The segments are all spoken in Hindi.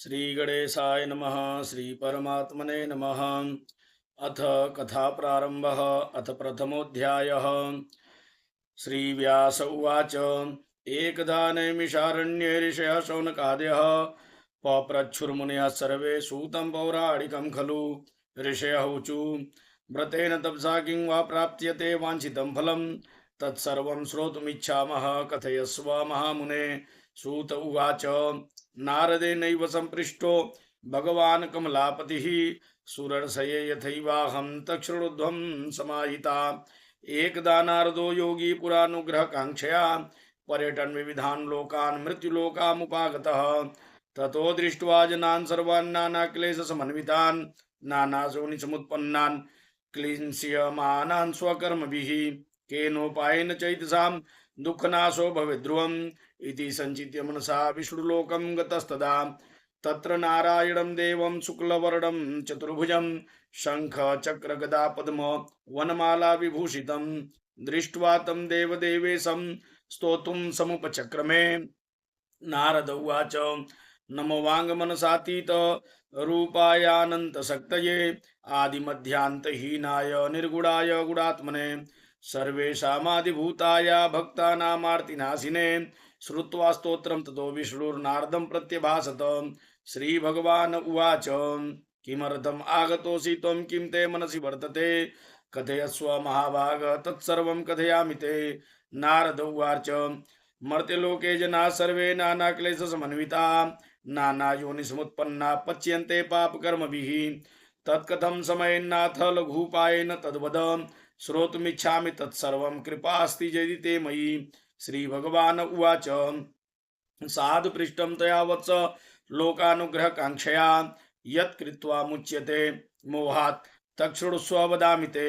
श्री गणेशाय नमः। श्री परमात्मने नमः। अथ कथा प्रारंभः। अथ प्रथमोऽध्यायः। श्रीव्यास उवाच। एकदा नैमिषारण्ये ऋषयः शौनकादयः पप्रच्छुर्मुनयः सर्वे सूतं पौराणिकं खलु। ऋषयः ऊचु व्रतेन तपसा किं वा प्राप्यते वाञ्छितं फलं तत्सर्वं श्रोतुमिच्छामः कथयस्व महामुने। सूत उवाच। नारदेनैव सम्पृष्टो भगवान् कमलापतिः सुरर्षये यथैवाहं तच्छृणुध्वं समाहिता। एकदा नारदो योगी पुरानुग्रहकाङ्क्षया पर्यटन विविधान् लोकान् मृत्युलोकामुपागतः। ततो दृष्ट्वा जनान् सर्वान् नानाक्लेशसमन्वितान् नानाशोनिसमुत्पन्नान् क्लिंश्यमानान् स्वकर्मभिः केनोपायेन चैतसां दुःखनाशो भवेद्ध्रुवम् इति सञ्चित्य मनसा विष्णुलोकं गतस्तदा। तत्र नारायणं देवं शुक्लवर्णं चतुर्भुजं शंख चक्र गदा पद्म वनमाला विभूषितं दृष्ट्वा तं देवदेवेशं स्तोतुं समुपचक्रमे। नारद उवाच। नमो वाङ्मनसातीत रूपायानन्तशक्तये आदिमध्यान्तहीनाय निर्गुणाय गुणात्मने सर्वेषामादिभूताय भक्तानामार्तिनाशिने। श्रुत्वा स्तोत्रं ततो विष्णुर्नारदं प्रत्यभाषत। श्रीभगवान् उवाच। किमर्थम् आगतोऽसि त्वं किं ते मनसि वर्तते कथयस्व महाभाग तत्सर्वं कथयामि ते। नारद उवाच। मर्त्यलोके जनाः सर्वे नानाक्लेशसमन्विता नानायोनिसमुत्पन्ना पच्यन्ते पापकर्मभिः तत्कथं समयेन्नाथ लघूपायेन तद्वद श्रोतुमिच्छामि तत्सर्वं कृपास्ति यदि ते मयि। श्रीभगवान् उवाच। साधु पृष्ठं तया वत्स लोकानुग्रहकाङ्क्षया यत्कृत्वा मुच्यते मोहात् तच्छृणुष्व वदामि ते।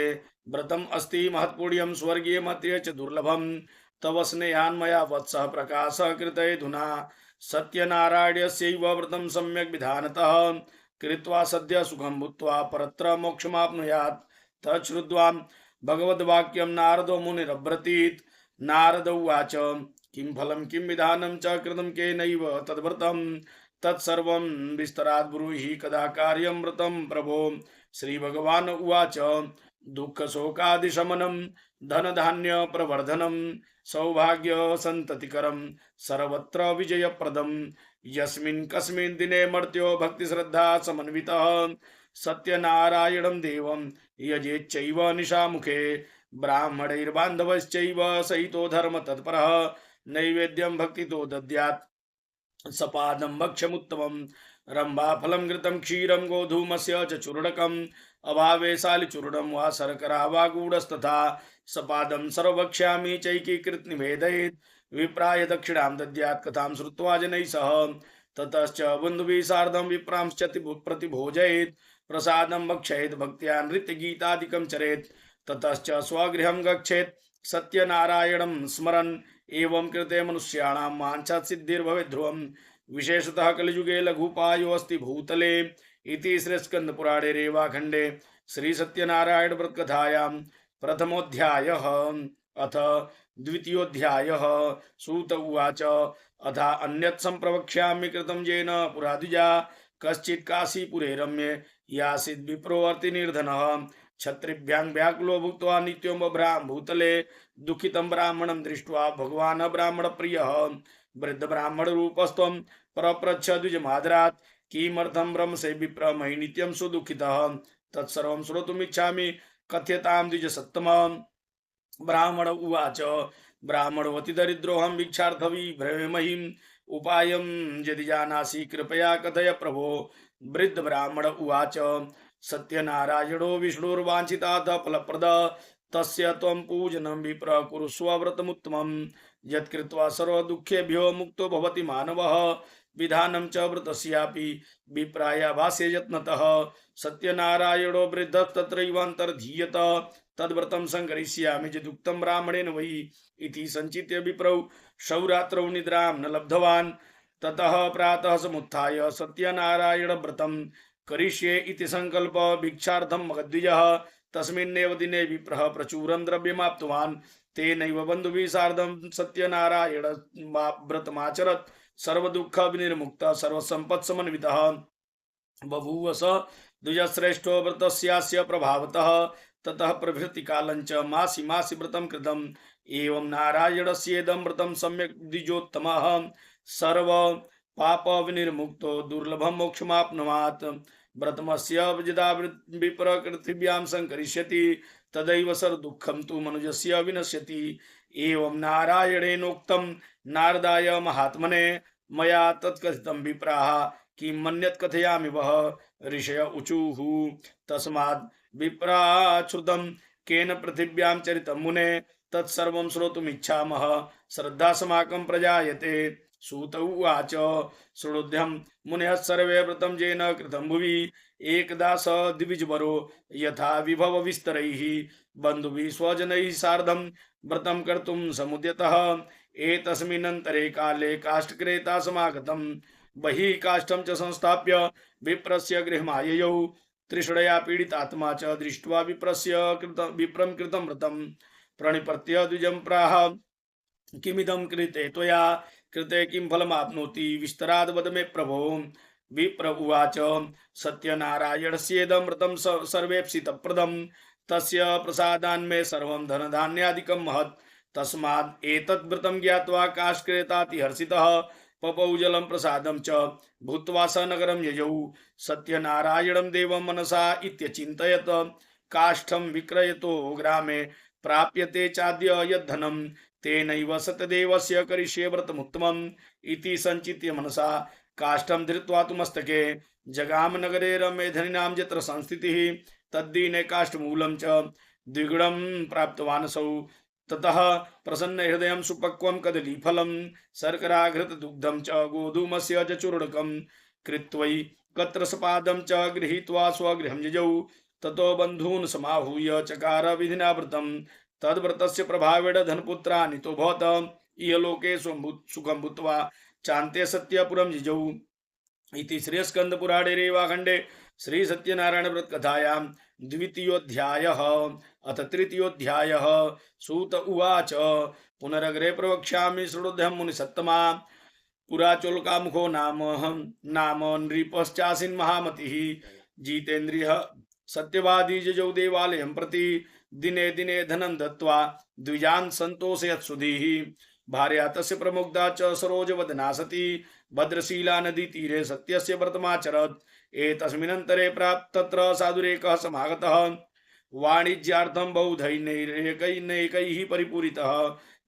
व्रतम् अस्ति महत्पुण्यं स्वर्गीयमत्य च दुर्लभम् तव स्नेहान् मया वत्सः प्रकाशः कृतयेधुना। सत्यनारायणस्यैव व्रतं सम्यक् विधानतः कृत्वा सद्य सुखं भूत्वा परत्र मोक्षमाप्नुयात्। तच्छ्रुत्वा भगवद्वाक्यं नारदो मुनिरब्रतीत्। नारद उवाच। किं फलं किं विधानं च कृतं केनैव तद्व्रतं तत्सर्वं विस्तरात् ब्रूहि कदा कार्यं व्रतं प्रभो। श्रीभगवान् उवाच। दुःखशोकादिशमनं धनधान्यप्रवर्धनं सौभाग्यसन्ततिकरं सर्वत्र विजयप्रदं यस्मिन् कस्मिन् दिने मर्त्यो भक्तिश्रद्धा समन्वितः सत्यनारायणं देवं यजेच्चैव निशामुखे ब्राह्मणैर्बान्धवश्चैव सहितो धर्मतत्परः नैवेद्यं भक्तितो दद्यात् सपादं भक्ष्यमुत्तमम्। रम्भाफलं घृतं क्षीरं गोधूमस्य च चूर्णकम् अभावे शालिचूर्णं वा शर्करा वा गूढस्तथा सपादं सर्वभक्ष्यामि चैकीकृत निवेदयेत् विप्राय दक्षिणां दद्यात् कथां श्रुत्वा जनैः सह। ततश्च बन्धुभिः सार्धं विप्रांश्च प्रतिभोजयेत् प्रसादं भक्षयेत् भक्त्या नृत्यगीतादिकं चरेत्। ततश्च स्वगृहं गच्छेत् सत्यनारायणं स्मरन् एवं कृते मनुष्याणां वाञ्छा सिद्धिर्भवेत् ध्रुवम्। विशेषतः कलियुगे लघुपायो अस्ति भूतले इति श्रीस्कंदपुराणे रेवाखंडे श्री सत्यनारायण व्रत कथायां प्रथमोऽध्यायः। अथ द्वितीयोऽध्यायः। सूत उवाच। अथा अन्यत् संप्रवक्ष्यामि कृतं येन पुरा द्विजा कश्चित् काशीपुरे रम्ये यासीद् विप्रोऽर्ति निर्धनः क्षत्रिभ्यां व्याकुलो भूत्वा नित्यं बभ्राम भूतले दुःखितं ब्राह्मणं दृष्ट्वा भगवान् ब्राह्मणप्रियः वृद्ध ब्राह्मण रूपस्त्वं प्रपृच्छ द्विजमादरात् किमर्थं ब्रह्मसे विप्र मयि नित्यं सुदुःखितः तत्सर्वं श्रोतुमिच्छामि कथ्यतां द्विजसत्तमः। ब्राह्मण उवाच। ब्राह्मणवती दरिद्रोऽहं भिक्षार्थवी भ्रमे महिम् उपायं यदि जानासि कृपया कथय प्रभो। वृद्ध ब्राह्मण उवाच। सत्यनारायणो विष्णुर्वाञ्छितात् फलप्रद तस्य त्वं पूजनं विप्र कुरुष्व व्रतमुत्तमम् यत्कृत्वा सर्वदुःखेभ्यो मुक्तो भवति मानवः। विधानं च व्रतस्यापि विप्राय भाष्ये यत्नतः सत्यनारायणो वृद्धस्तत्रैवान्तर्धीयत तद्व्रतं संकरिष्यामि यदुक्तं ब्राह्मणेन वै इति संचित्य विप्रौ सौरात्रौ निद्रां न लब्धवान्। ततः प्रातः समुत्थाय सत्यनारायण व्रतं करिष्ये इति संकल्प भिक्षार्थं मगद्विजः तस्मिन्नेव दिने विप्रः प्रचुरं द्रव्यमाप्तवान्। तेनैव बन्धुभिः सार्धं सत्यनारायण व्रतमाचरत् सर्वदुःख विनिर्मुक्त सर्वसंपत्समन्वितः बभूव स द्विजश्रेष्ठो व्रतस्यास्य प्रभावतः ततः प्रभृति कालंच मासी मासी व्रतं कृतम् एवं नारायणस्येदं व्रतं सम्यक् द्विजोत्तमः सर्व पाप विनिर्मुक्तो दुर्लभं मोक्षमाप्नुयात् व्रतमस्य यदा विप्रकृतिभ्यां संकरिष्यति तदैव सर्वदुःखं तु मनुजस्य विनश्यति एवं नारायणेनोक्तं नारदाय महात्मने मया तत्कथितं विप्राः कि मन्यत कथयामि वह ऋषय ऊचुः तस्माद् विप्राच्छ्रुतं केन पृथिव्यां चरितं मुने तत्सर्वं श्रोतुमिच्छामः श्रद्धासमाकं प्रजायते सूत उवाच शृणुध्यं मुनयः सर्वे व्रतं येन कृतं भुवि एकदा स द्विजवरो यथा विभव विस्तरैः बन्धुभिः स्वजनैः सार्धं व्रतं कर्तुं समुद्यतः एतस्मिन्नन्तरे काले काष्ठक्रेता समागतम् बहिः काष्ठं च संस्थाप्य विप्रस्य गृहमाययौ तृष्णया पीडितात्मा च दृष्ट्वा विप्रं कृतं व्रतं प्रणिपत्य द्विजं प्राह किमिदं कृते त्वया कृते किं फलमाप्नोति विस्तराद् वद मे प्रभो विप्र उवाच सत्यनारायणस्येदं व्रतं सर्वेप्सितप्रदं तस्य प्रसादान्मे सर्वं धनधान्यादिकं महत् तस्मात् एतत् व्रतं ज्ञात्वा काष्ठक्रेतातिहर्षितः पपौ जलं प्रसादं च भूत्वा स नगरं ययौ सत्यनारायणं देवं मनसा इत्यचिन्तयत् काष्ठं विक्रयतो ग्रामे प्राप्यते चाद्य यद्धनं तेनैव सत्यदेवस्य करिष्ये व्रतमुत्तमम् इति संचित्य मनसा काष्ठं धृत्वा तु मस्तके जगाम नगरे रमेधनीनां यत्र संस्थितिः तद्दीने काष्ठमूलं च द्विगुणं प्राप्तवानसौ ततः प्रसन्न हृदय सुपक्वं कदलीफलं शर्कराघृतदुग्धं च गोधूमस्य च चूर्णकं कृत्वै कत्रसपादं च गृहीत्वा स्वगृहं यजौ ततो बन्धून् समाहूय चकार विधिना व्रतं तद्व्रतस्य प्रभावेण धनपुत्रान्वितो भवत इहलोके सुखं भूत्वा चान्ते सत्यपुरं जिजौ इति श्रीस्कंदपुराणे रेवाखंडे श्री सत्यनारायण व्रत कथायां द्वितीयोऽध्यायः अथ तृतीयोऽध्यायः सूत उवाच पुनरग्रे प्रवक्ष्यामि शृणुध्यं मुनिसत्तमा पुराचोल्कामुखो नाम नृपश्चासीन् महामतिः जितेन्द्रियः सत्यवादी जजौ देवालयं प्रति दिने दिने धनं दत्त्वा द्विजान् सन्तोषयत्सुधीः भार्या तस्य प्रमुग्धा च सरोजवदना सती भद्रशीला नदी तीरे सत्यस्य व्रतमाचरत् एतस्मिन्नन्तरे प्राप्त तत्र साधुरेकः समागतः वाणिज्यार्थं बहुधैर्यैकैः परिपूरितः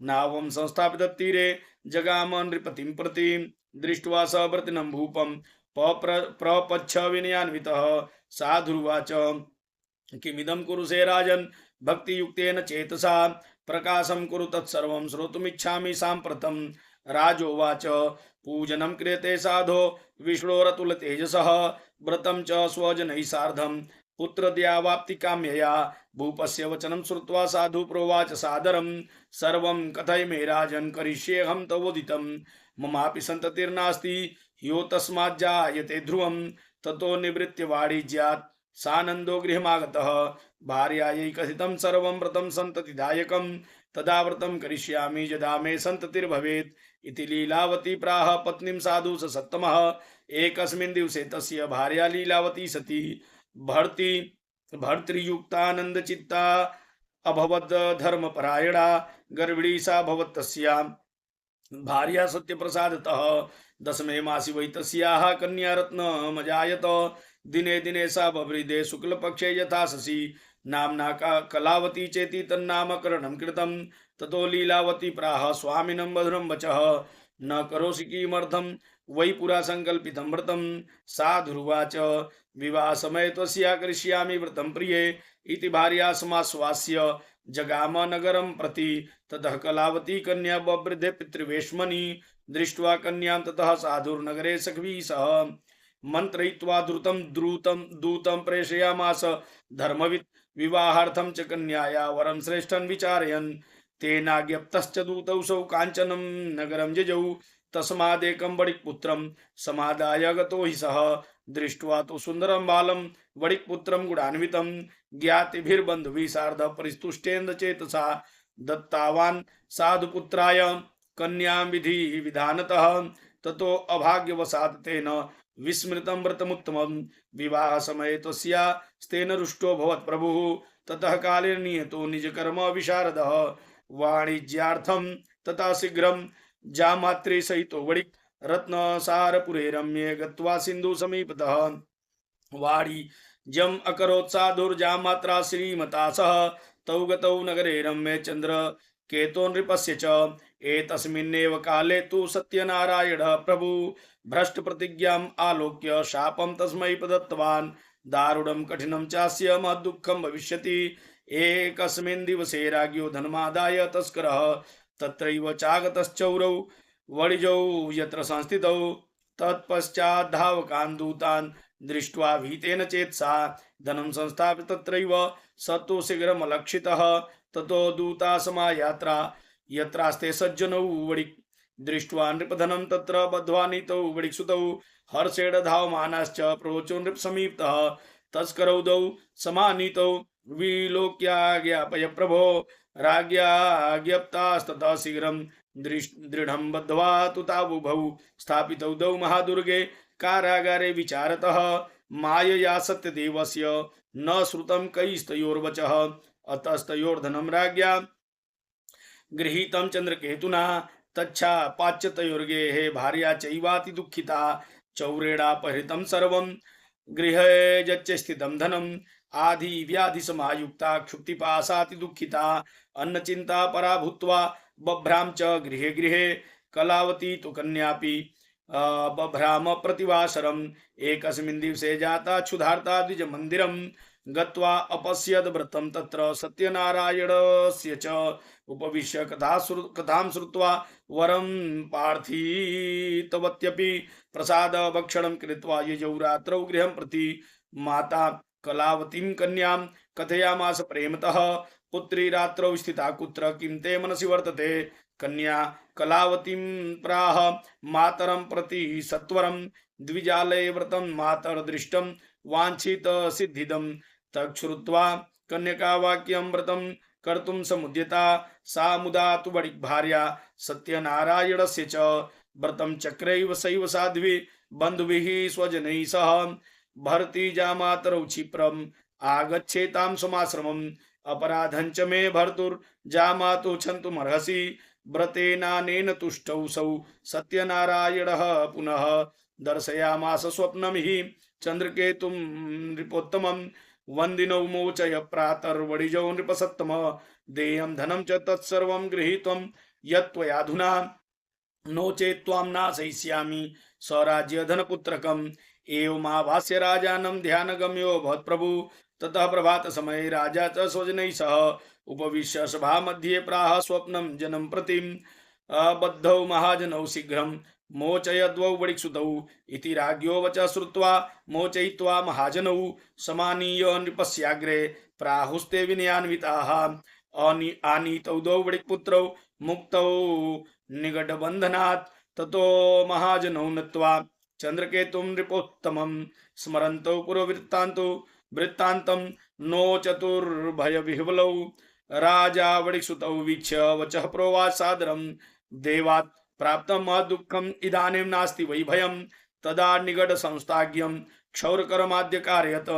नावं संस्थापित तीरे जगाम नृपतिं प्रति दृष्ट्वा स व्रतिनं भूपं प्रपच्छ विनयान्वितः साधुर्वाच किमिदं कुरुषे राजन् भक्तियुक्तेन चेतसा प्रकाशं कुरु तत्सर्वं श्रोतुमिच्छामि साम्प्रतं राजोवाच पूजनं क्रियते साधो विष्णोरतुलतेजसः व्रतं च स्वजनैः सार्धं पुत्रद्यावाप्तिकाम्यया भूपस्य वचनं श्रुत्वा साधु प्रोवाच सादरं सर्वं कथय मे राजन् करिष्येऽहं तवोदितं ममापि सन्ततिर्नास्ति ह्यो तस्माज्जायते ध्रुवं ततो निवृत्य वाणिज्यात् सानन्दो गृहमागतः भार्यायै कथितं सर्वं व्रतं सन्ततिदायकं तदा व्रतं करिष्यामि यदा मे सन्ततिर्भवेत् इति लीलावती प्राह पत्नीं साधु स सत्तमः एकस्मिन् दिवसे तस्य भार्या लीलावती सती भर्तृयुक्तानन्दचित्ता अभवत् धर्मपरायणा गर्भिणी सा भवत् तस्या भार्या सत्यप्रसादतः दशमे मासि वै तस्याः कन्या रत्नमजायत दिने दिने सा बभृदे शुक्लपक्षे यथा शशि नाम्ना कलावती चेति तन्नामकरणं कृतं ततो लीलावती प्राह स्वामिनं मधुरं वचः न करोषि किमर्थं वै पुरा संकल्पितं व्रतं साधुर्वाच विवाहसमये त्वस्या करिष्यामि व्रतं प्रिये इति भार्या समाश्वास्य जगाम नगरं प्रति ततः कलावती कन्या बवृद्धे पितृवेश्मनि दृष्ट्वा कन्यां ततः साधुर्नगरे सखिभिः सह मंत्रयित्वा दूतं प्रेषयामास धर्मवित् विवाहार्थं च कन्याया वरं श्रेष्ठं विचारयन् तेनाज्ञप्तश्च दूतौ काञ्चनं नगरं जजौ तस्मादेकं वणिक्पुत्रं समादाय गतो हि सः दृष्ट्वा तु सुन्दरं बालं वणिक्पुत्रं गुणान्वितं ज्ञातिभिर्बन्धुभिः सार्धः परिस्तुष्टेन्द्रचेतसा दत्तावान् साधुपुत्राय कन्यां विधि विधानतः ततो अभाग्यवशात् तेन विस्मृतं व्रतमुत्तमं विवाह समये तस्यास्तेन रुष्टो भवत् प्रभुः। ततः काले नियतो निजकर्म विशारदः वाणिज्यार्थं तथा शीघ्रं जामात्रे सहितो वणिक् रत्नसारपुरे रम्ये गत्वा सिन्धु समीपतः वाणिज्यम् अकरोत्साधुर्जामात्रा श्रीमता सह तौ गतौ नगरे रम्ये चन्द्र केतो नृपस्य च एतस्मिन्नेव काले तु सत्यनारायणः प्रभु भ्रष्ट प्रतिज्ञाम् आलोक्य शापं तस्मै प्रदत्तवान् दारुणं कठिनं चास्य महद्दुःखं भविष्यति। एकस्मिन् दिवसे राज्ञो धनमादाय तस्करः तत्रैव चागतश्चौरौ वणिजौ यत्र संस्थितौ तत्पश्चात् धावकान् दूतान् दृष्ट्वा भीतेन चेत्सा धनं संस्थाप्य तत्रैव स तु शीघ्रमलक्षितः। ततो दूता समायात्रा यत्रास्ते सज्जनौ वणिक् दृष्ट्वा नृपधनं तत्र बद्ध्वा नीतौ वणिक्सुतौ हर्षेण धावमानाश्च प्रोचो नृपसमीपतः तस्करौ द्वौ समानीतौ विलोक्याज्ञापय प्रभो राज्ञा ज्ञप्तास्ततः शीघ्रं दृढं बद्ध्वा तुताबुभौ स्थापितौ द्वौ महादुर्गे कारागारे विचारतः मायया सत्यदेवस्य न श्रुतं कैस्तयोर्वचः अतस्तयोर्धनं राज्ञा गृहीतं चन्द्रकेतुना तच्छा पाच्यतयोर्गेः भार्या चैवाति दुःखिता चौरेणापहृतं सर्वं गृहे यच्च स्थितं धनम् आदि व्याधि समायुक्ता क्षुप्तिपाशाति दुःखिता अन्नचिन्ता परा भूत्वा बभ्राम च गृहे गृहे कलावती तु कन्यापि बभ्राम प्रतिवासरम् एकस्मिन् दिवसे जाता क्षुधार्ता द्विज मन्दिरं गत्वा अपश्यद् व्रतं तत्र सत्यनारायणस्य च उपविश्य कथां श्रुत्वा वरं पार्थितवत्यपि प्रसाद भक्षणं कृत्वा यजौ रात्रौ गृहं प्रति माता कलावतीं कन्यां कथयामास प्रेमतः पुत्री रात्रौ स्थिता कुत्र किं ते मनसि वर्तते। कन्या कलावतीं प्राह मातरं प्रति सत्वरं द्विजालये व्रतं मातर्दृष्टं वाञ्छित सिद्धिदं तच्छ्रुत्वा कन्यका वाक्यं व्रतं कर्तुं समुद्यता सा मुदा तु भार्या सत्यनारायणस्य च व्रतं चक्रैव सैव साध्वी बन्धुभिः स्वजनैः सह भर्ति जामातरौ क्षिप्रम् आगच्छेतां समाश्रमम् अपराधं च मे भर्तुर्जामातु क्षन्तुमर्हसि व्रतेनानेन तुष्टौ सौ सत्यनारायणः पुनः दर्शयामास स्वप्नं हि चन्द्रकेतुं नृपोत्तमं वन्दिनौ मोचय प्रातर्वणिजौ नृपसत्तम देयं धनं च तत्सर्वं गृहीत्वं यत्त्वयाधुना नो चेत् त्वां नाशयिष्यामि स्वराज्यधनपुत्रकम् एवमाभास्य राजानं ध्यानगम्यो भवत्प्रभु। ततः प्रभात समय राजा च स्वजनैः सह उपविश्य सभा मध्ये प्राह स्वप्नं जनं प्रतिम् बद्धौ महाजनौ शीघ्रं मोचयद्वौ वणिक्सुतौ इति राज्ञो वचः श्रुत्वा मोचयित्वा महाजनौ समानीय नृपस्याग्रे प्राहुस्ते विनयान्विताः आनीतौ द्वौ वणिक्पुत्रौ मुक्तौ निगडबन्धनात्। ततो महाजनौ नत्वा चन्द्रकेतुं नृपोत्तमं स्मरन्तौ वृत्तान्तं नो चतुर्भयविह्वलौ राजा वणिक्सुतौ वीक्ष्य वचः प्रोवाच सादरं देवात् प्राप्तं महद्दुःखम् इदानीं नास्ति वै भयं। तदा निगड संस्थाज्ञं क्षौरकरमाद्य कारयत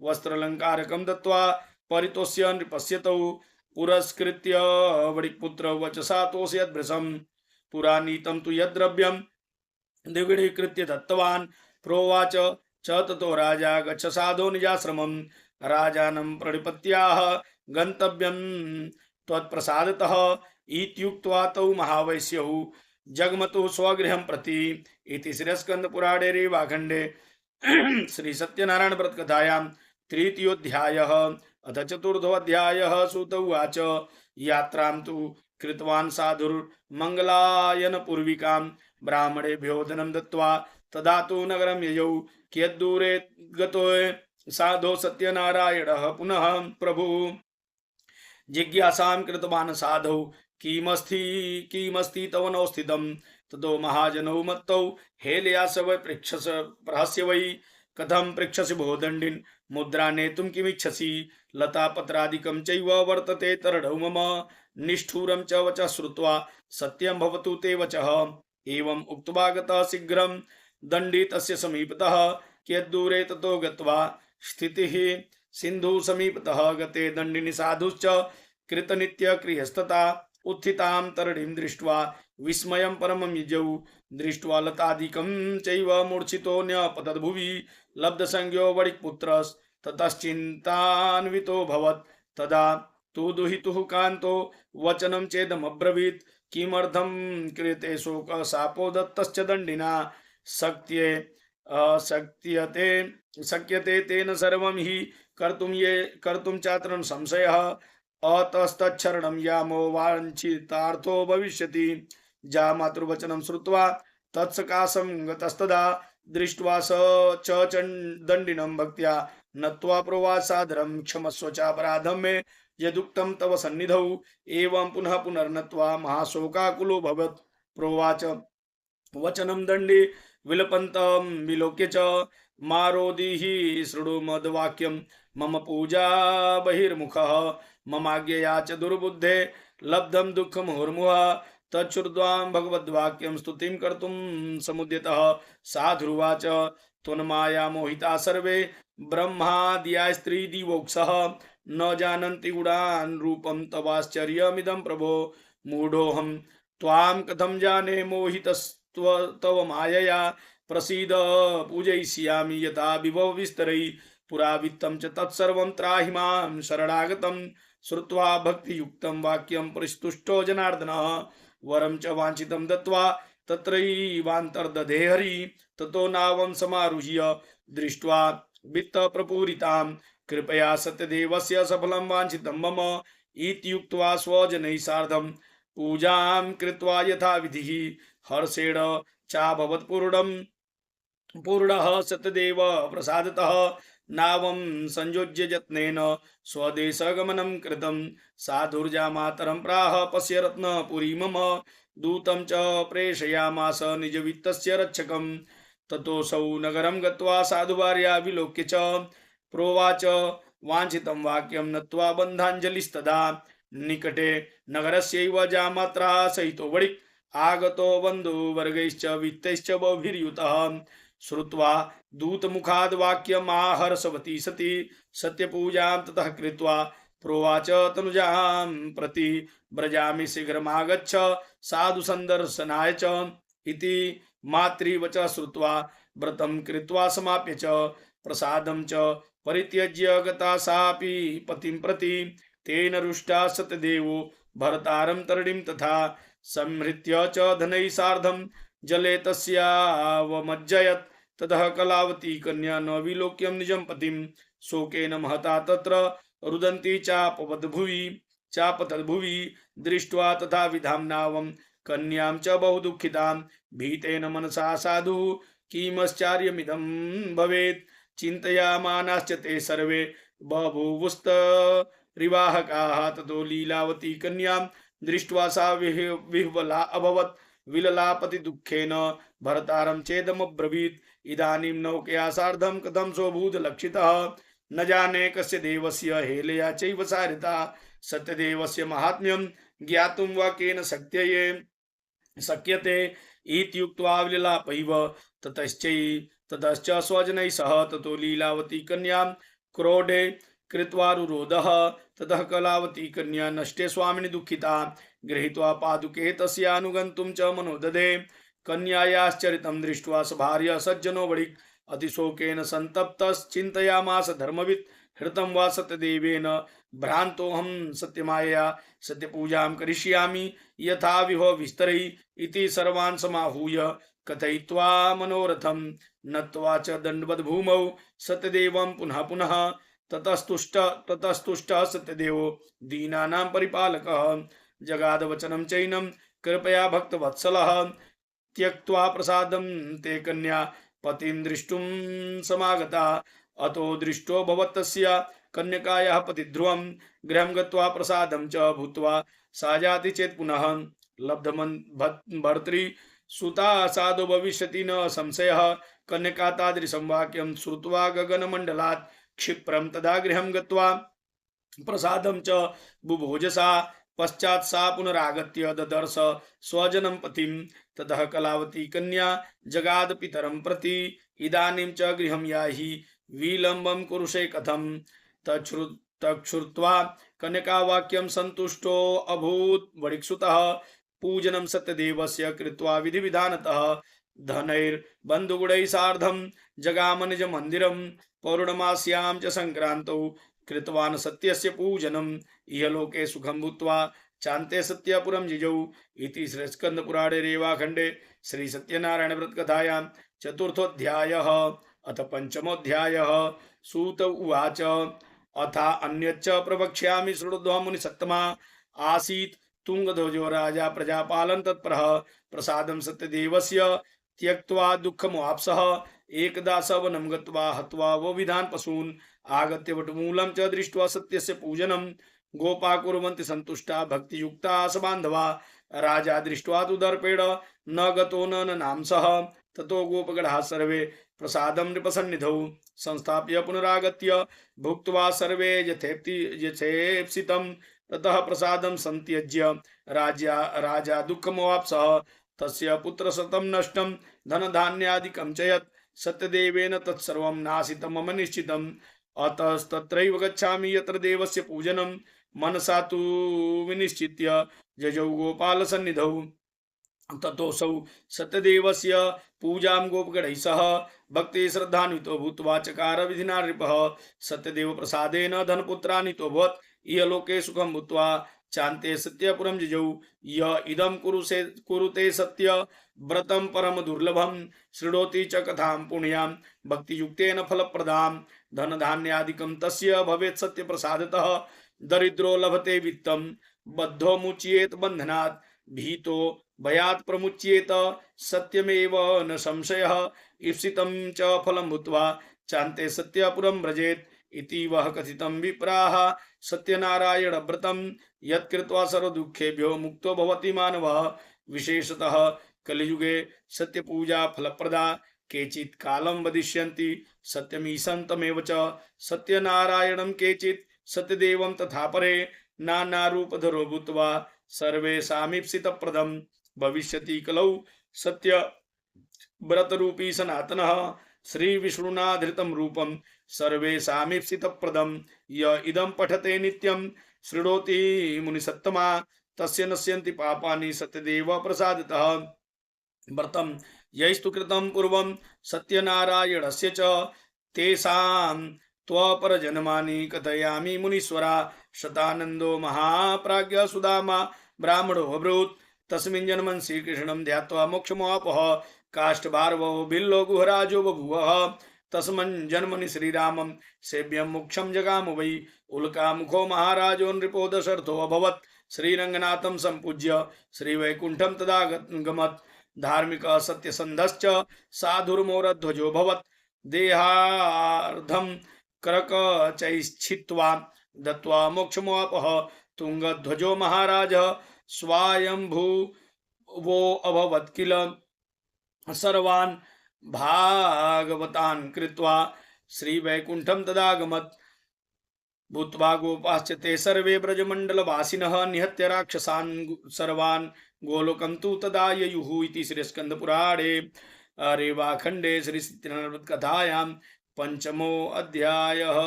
वस्त्रालङ्कारकं दत्त्वा परितोष्य नृपस्यतौ पुरस्कृत्य वणिक्पुत्र वचसा तोषयद्भृशं पुरा नीतं तु यद्द्रव्यं द्विगुणीकृत्य दत्तवान्। प्रोवाच च ततो राजा गच्छ साधो निजाश्रमं राजानं प्रणिपत्याह गन्तव्यं त्वत्प्रसादतः इत्युक्त्वा तौ महावैश्यौ जगमतु स्वगृहं प्रति। इति श्रीस्कन्दपुराणे रेवाखण्डे श्री सत्यनारायण व्रत कथायां तृतीयोऽध्यायः अथ चतुर्थोऽध्यायः। सूत उवाच यात्रां तु कृतवान् साधुर्मङ्गलायन पूर्विकां ब्राह्मणेभ्यो धनं दत्त्वा तदा तु नगरं ययौ कियद्दूरे गतो साधो सत्यनारायणः पुनः प्रभु जिज्ञासां कृतवान् साधौ किमस्ति तव नौ स्थितं। ततो महाजनौ मत्तौ हेलयास वै प्रहस्य वै कथं पृच्छसि भो दण्डिन् मुद्रा नेतुं किमिच्छसि लतापत्रादिकं चैव वर्तते तरडौ मम निष्ठुरं च वचः श्रुत्वा सत्यं भवतु ते वचः। एवम् उक्त्वा गतः शीघ्रं दण्डी तस्य समीपतः कियद्दूरे ततो गत्वा स्थितिः सिन्धु समीपतः गते दण्डिनि साधुश्च कृतनित्यक्रियस्तथा उत्थितां तरणीं दृष्ट्वा विस्मयं परमं यजौ दृष्ट्वा लतादिकं चैव मूर्छितो न्यपतद्भुवि लब्धसंज्ञो वणिक्पुत्रस्ततश्चिन्तान्वितोऽभवत् तदा तु दुहितुः कान्तो वचनं चेदमब्रवीत् किमर्थं क्रियते शोकशापो दत्तश्च दण्डिना शक्ये शक्यते शक्यते तेन सर्वं हि कर्तुं चात्र संशयः अतस्तच्छरणं यामो वाञ्छितार्थो भविष्यति जामातृवचनं श्रुत्वा तत्सकाशं गतस्तदा दृष्ट्वा स च दण्डिनं भक्त्या नत्वा प्रोवासादरं क्षमस्व चापराधं मे यदुक्तं तव सन्निधौ एवं पुनः पुनर्नत्वा महाशोकाकुलो भवत् प्रोवाच वचनं दण्डे विलपन्तं विलोक्य च मारोदिहि शृणु मद्वाक्यं मम पूजा बहिर्मुखः ममाज्ञया च दुर्बुद्धे लब्धं दुःखमुहुर्मुहुः तच्छ्रुत्वां भगवद्वाक्यं स्तुतिं कर्तुं समुद्यतः साधुरुवाच त्वन्माया मोहिता सर्वे ब्रह्माद्या स्त्रीदिवोक्षः न जानन्ति गुणान् रूपं तवाश्चर्यमिदं प्रभो मूढोऽहं त्वां कथं जाने मोहितस्त्व मायया प्रसीद पूजयिष्यामि यथा विभव विस्तरै पुरा वित्तं च तत्सर्वं त्राहि मां शरणागतं श्रुत्वा भक्तियुक्तं वाक्यं परिस्तुष्टो जनार्दनः वरं च वाञ्छितं दत्त्वा तत्रैवान्तर्दधे हरि ततो नावं समारुह्य दृष्ट्वा वित्तप्रपूरितां कृपया सत्यदेवस्य सफलं वाञ्छितं मम इत्युक्त्वा स्वजनैः सार्धं पूजां कृत्वा यथा विधिः हर्षेण चाभवत् पूर्णः सत्यदेव प्रसादतः नावं संयोज्य यत्नेन स्वदेशगमनं कृतं साधुर्जामातरं प्राह पश्य रत्नपुरी मम दूतं च प्रेषयामास निजवित्तस्य रक्षकं ततोऽसौ नगरं गत्वा साधुभार्या विलोक्य च प्रोवाच वाञ्छितं वाक्यं नत्वा बन्धाञ्जलिस्तदा निकटे नगरस्यैव जामात्रा सहितो वणिक् आगतो बन्धुवर्गैश्च वित्तैश्च बहुभिर्युतः श्रुत्वा दूतमुखाद् वाक्यम् आहर्षवती सती सत्यपूजां ततः कृत्वा प्रोवाच तनुजां प्रति व्रजामि शीघ्रमागच्छ साधु संदर्शनाय च इति मातृवच श्रुत्वा व्रतं कृत्वा समाप्य च प्रसादं च परित्यज्य गता सापि पतिं प्रति तेन रुष्टा सत्यदेवो भर्तारं तरणीं तथा संहृत्य च धनैः सार्धं जले तस्यावमज्जयत् ततः कलावती कन्या न विलोक्यं निजं पतिं शोकेन महता तत्र रुदन्ती चापतद्भुवि दृष्ट्वा तथा विधाम्नावं कन्यां च बहु दुःखितां भीतेन मनसा साधु किमश्चार्यमिदं भवेत् चिन्तयामानाश्च ते सर्वे बभूवुस्त रिवाहकाः ततो लीलावती कन्यां दृष्ट्वा सा विह्वला अभवत् विललापति दुःखेन भर्तारं चेदमब्रवीत् इदानीं नौकया सार्धं कथं सोऽभूत् लक्षितः न जाने कस्य देवस्य हेलया चैव सारिता सत्यदेवस्य महात्म्यं ज्ञातुं वा केन शक्यते इत्युक्त्वा विललापैव ततश्च स्वजनैः सह ततो लीलावती कन्यां क्रोडे कृत्वारुरोधः ततः कलावती कन्या नष्टे स्वामिनि दुःखिता गृहीत्वा पादुके तस्यानुगन्तुं च मनोदधे कन्यायाश्चरितं दृष्ट्वा सभार्य सज्जनो वणिक् अतिशोकेन सन्तप्तश्चिन्तयामास धर्मवित् हृतं वा सत्यदेवेन भ्रान्तोऽहं सत्यमायया सत्यपूजां करिष्यामि यथा विभव विस्तरै इति सर्वान् समाहूय कथयित्वा मनोरथं नत्वा च दण्डवद्भूमौ सत्यदेवं पुनः पुनः ततस्तुष्टः सत्यदेवो दीनानां परिपालकः जगादवचनं चैनं कृपया भक्तवत्सलः त्यक्त्वा प्रसादं ते कन्या पतिं द्रष्टुं समागता अतो दृष्टो भवत्तस्य कन्यकायाः पतिध्रुवं गृहं गत्वा प्रसादं च भूत्वा सा जाति चेत् पुनः लब्धमन् भर्तृ सुता साधु भविष्यति न संशयः कन्यका तादृशं वाक्यं श्रुत्वा गगनमण्डलात् क्षिप्रं तदा गृहं गत्वा प्रसादं च बुभोजसा पश्चात् सा पुनरागत्य ददर्श स्वजनं पतिं ततः कलावती कन्या जगाद पितरं प्रति इदानीं च गृहं याहि विलम्बं कुरुषे कथं तच्छ्रुत्वा कन्यकावाक्यं सन्तुष्टो अभूत् वणिक्सुतः पूजनं सत्यदेवस्य कृत्वा विधिविधानतः धनैर्बन्धुगुणैः सार्धं जगाम निजमन्दिरं पौर्णमास्यां च सङ्क्रान्तौ कृतवान् सत्यस्य पूजनम् इहलोके सुखं भूत्वा चान्ते सत्यपुरं जिजौ इति श्रीस्कन्दपुराणे रेवाखण्डे श्री सत्यनारायण व्रत कथायां चतुर्थोऽध्यायः अथ पंचमोऽध्यायः। सूत उवाच अथा अन्यच्च प्रवक्ष्यामि शृणुध्व मुनिसत्तमा आसीत् तुंगध्वजो राजा प्रजापालन तत्परः प्रसादं सत्यदेवस्य त्यक्त्वा दुःखमुवाप्सः एकदा सवनं गत्वा हत्वा वो विधान पशून् आगत्य वटमूलं च दृष्ट्वा सत्यस्य पूजनं गोपा कुर्वन्ति सन्तुष्टा भक्तियुक्ता सबान्धवा राजा दृष्ट्वा तु दर्पेण न गतो न नांसः ततो गोपगणाः सर्वे प्रसादं नृपसन्निधौ संस्थाप्य पुनरागत्य भुक्त्वा सर्वे यथेप्सितं ततः प्रसादं संत्यज्य राजा दुःखमवाप्सः तस्य पुत्रशतं नष्टं धनधान्यादिकं च यत् सत्यदेवेन तत्सर्वं नाशितं मम निश्चितम् अतस्तत्रैव गच्छामि यत्र देवस्य पूजनं मनसा तु विनिश्चित्य जजौ गोपालसन्निधौ ततोऽसौ सत्यदेवस्य पूजां गोपगणैः सह भक्ति श्रद्धान्वितो भूत्वा चकार विधिना नृपः सत्यदेव प्रसादेन धनपुत्रान्वितोऽभवत् इहलोके सुखं भूत्वा चान्ते सत्यपुरं जिजौ य इदं कुरुते सत्य व्रतं परम दुर्लभं शृणोति च कथां पुण्यां भक्तियुक्तेन फलप्रदां धनधान्यादिकं तस्य भवेत् सत्य प्रसादतः दरिद्रो लभते वित्तं बद्धो मुच्येत बन्धनात् भीतो भयात् प्रमुच्येत सत्यमेव न संशयः ईप्सितं च फलं भूत्वा चान्ते सत्यपुरं व्रजेत् इति वह कथितं विप्राः सत्यनारायण व्रतं यत्कृत्वा सर्वदुःखेभ्यो मुक्तो भवति मानवः विशेषतः कलियुगे सत्यपूजा फलप्रदा केचित् कालं वदिष्यन्ति सत्यमीशन्तमेव च सत्यनारायणं केचित् सत्यदेवं तथा परे नानारूपधरो भूत्वा सर्वेषामीप्सितप्रदं भविष्यति कलौ सत्य व्रतरूपी सनातनः श्री विष्णुना धृतं रूपं सर्वेषामीप्सितप्रदं य इदं पठते नित्यं शृणोति मुनिसत्तमा तस्य नश्यन्ति पापानि सत्यदेव प्रसादतः व्रतं यैस्तु कृतं पूर्वं सत्यनारायणस्य च तेषां त्वपरजन्मानि कथयामि मुनीश्वरा शतानन्दो महाप्राज्ञ सुदामा ब्राह्मणो अब्रूत् तस्मिन् जन्मन् श्रीकृष्णं ध्यात्वा मोक्षमापः काष्ठभार्वो बिल्लो गुहराजो बभूवः तस्मिन् जन्मनि श्रीरामं सेव्यं मोक्षं जगाम वै उल्कामुखो महाराजो नृपो दशरथो अभवत् श्रीरङ्गनाथं सम्पूज्य श्रीवैकुण्ठं तदा गमत् धार्मिक सत्यसन्धश्च साधुर्मोरध्वजो भवत् देहार्धं करकचैश्छित्वा दत्वा मोक्षमापः तुंगध्वजो महाराजः स्वायंभुवो अभवत् किल सर्वान् भागवतान् कृत्वा श्रीवैकुण्ठं तदागमत् भूत्वा गोपाश्च ते सर्वे ब्रजमण्डलवासिनः निहत्य राक्षसान् सर्वान् गोलोकं तु तदा ययुः इति श्रीस्कन्दपुराणे रेवाखण्डे श्री सत्यनारायण कथायां पंचमो अध्यायः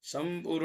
सम्पूर्ण।